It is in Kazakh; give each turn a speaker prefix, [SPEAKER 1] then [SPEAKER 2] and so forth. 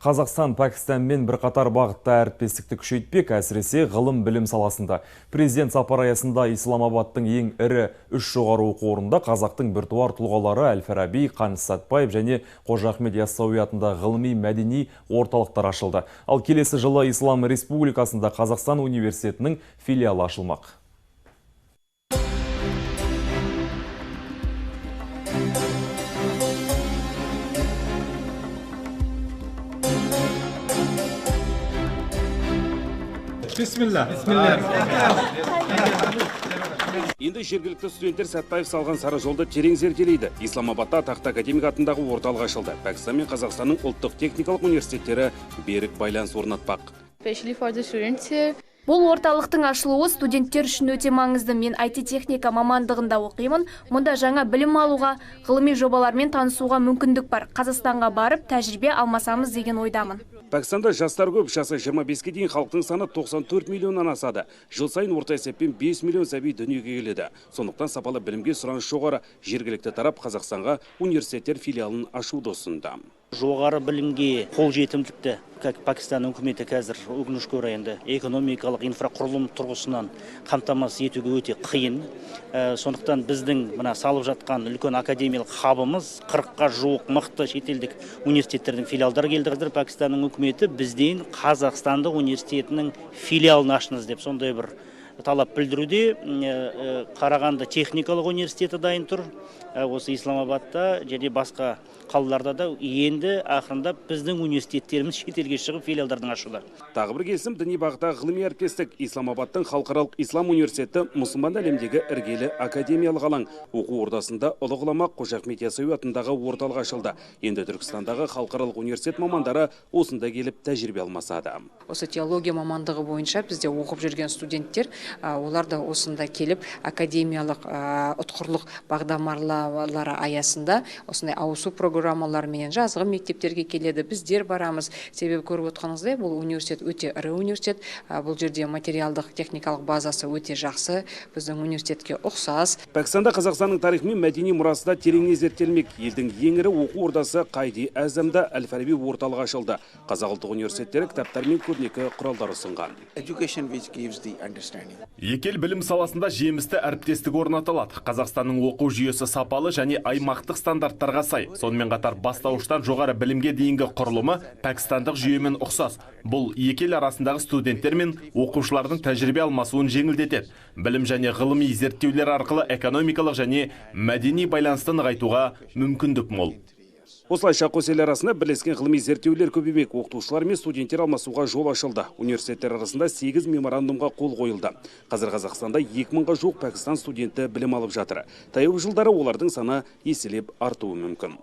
[SPEAKER 1] Қазақстан Пәкістанмен бірқатар бағытта әріптестікті күшейтпек, әсіресе ғылым білім саласында. Президент сапар аясында Исламабадтың ең ірі 3 жоғары оқу орнында қазақтың біртуар тұлғалары Әл-Фараби, Қаныш Сәтпаев және Қожа Ахмет Яссауи атында ғылыми-мәдени орталықтар ашылды. Ал келесі жылы Ислам Республикасында Қазақстан университетінің филиалы ашылмақ.
[SPEAKER 2] Бисмилля.
[SPEAKER 3] Енді жергілікті студенттер Сәтпаев салған сары жолды терең зерделейді. Исламабадта атақты академик атындағы орталық ашылды. Пәкістан мен Қазақстанның ұлттық техникалық университеттері берік байланыс орнатпақ.
[SPEAKER 4] Бұл орталықтың ашылуы студенттер үшін өте маңызды. Мен IT-техника мамандығында оқимын. Мұнда жаңа білім алуға, ғылыми жобалармен танысуға мүмкіндік бар. Қазақстанға барып, тәжірибе алмасамыз деген ойдамын.
[SPEAKER 3] Пәкістанда жастар көп, жасы 25-ке дейін халықтың саны 94 миллионнан асады. Жыл сайын орта есеппен 5 миллион сәби дүниеге келеді. Сондықтан сапалы білімге сұраныс жоғары. Жергілікті тарап Қазақстанға университеттер филиалын ашуды ұсынды.
[SPEAKER 5] Жоғары білімге қол жетімдікті Пәкістан үкіметі қазір өкінішке орай енді экономикалық инфрақұрылым тұрғысынан қамтамасыз етуге өте қиын. Сондықтан біздің мына салып жатқан үлкен академиялық хабымыз 40-қа жуық мықты шетелдік университеттердің филиалдары келді. Қазір Пәкістанның үкіметі бізден Қазақстандық университетінің филиалын ашыңыз деп сондай бір талап білдіруде. Қарағанды техникалық университеті дайын тұр. Осы Исламабадта және басқа қалаларда да енді ақырындап біздің университеттеріміз шетелге шығып филиалдардың ашуда.
[SPEAKER 3] Тағы бір келісім діни бағыттағы ғылыми әріптестік. Исламабадтың халықаралық ислам университеті мұсылман әлемдегі іргелі академиялық алаң. Оқу ордасында ұлы ғұлама Қожа Ахмет Яссауи атындағы орталық ашылды. Енді Түркістандағы халықаралық университет мамандары осында келіп тәжірибе алмасады.
[SPEAKER 6] Осы теология мамандығы бойынша бізде оқып жүрген студенттер, олар да осында келіп академиялық ұтқырлық бағдарламалары аясында осындай ауысу программаларымен жазғы мектептерге келеді. Біздер барамыз. Себебі көріп отырғаныңыздай, бұл университет өте ірі университет. Бұл жерде материалдық техникалық базасы өте жақсы. Біздің университетке ұқсас.
[SPEAKER 3] Пәкістанда Қазақстанның тарихы мен мәдени мұрасы да тереңіне зерттелмек. Елдің ең ірі оқу ордасы Қайди-Әзімда Әл-Фараби орталығы ашылды. Қазақ ұлттық университеттері кітаптар мен көрнекі құралдар ұсынған.
[SPEAKER 7] Екі ел білім саласында жемісті әріптестік орнатылады. Қазақстанның оқу жүйесі сапалы және аймақтық стандарттарға сай. Сонымен қатар бастауыштан жоғары білімге дейінгі құрылымы пәкістандық жүйемен ұқсас. Бұл екі ел арасындағы студенттер мен оқушылардың тәжірибе алмасуын жеңілдетеді. Білім және ғылыми зерттеулер арқылы экономикалық және мәдени байланысты нығайтуға мүмкіндік мол.
[SPEAKER 3] Осылайша қос ел арасында бірлескен ғылыми зерттеулер көбеймек. Оқытушылар мен студенттер алмасуға жол ашылды. Университеттер арасында 8 меморандумға қол қойылды. Қазір Қазақстанда 2000-ға жуық Пәкістан студенті білім алып жатыр. Таяу жылдары олардың саны еселеп артуы мүмкін.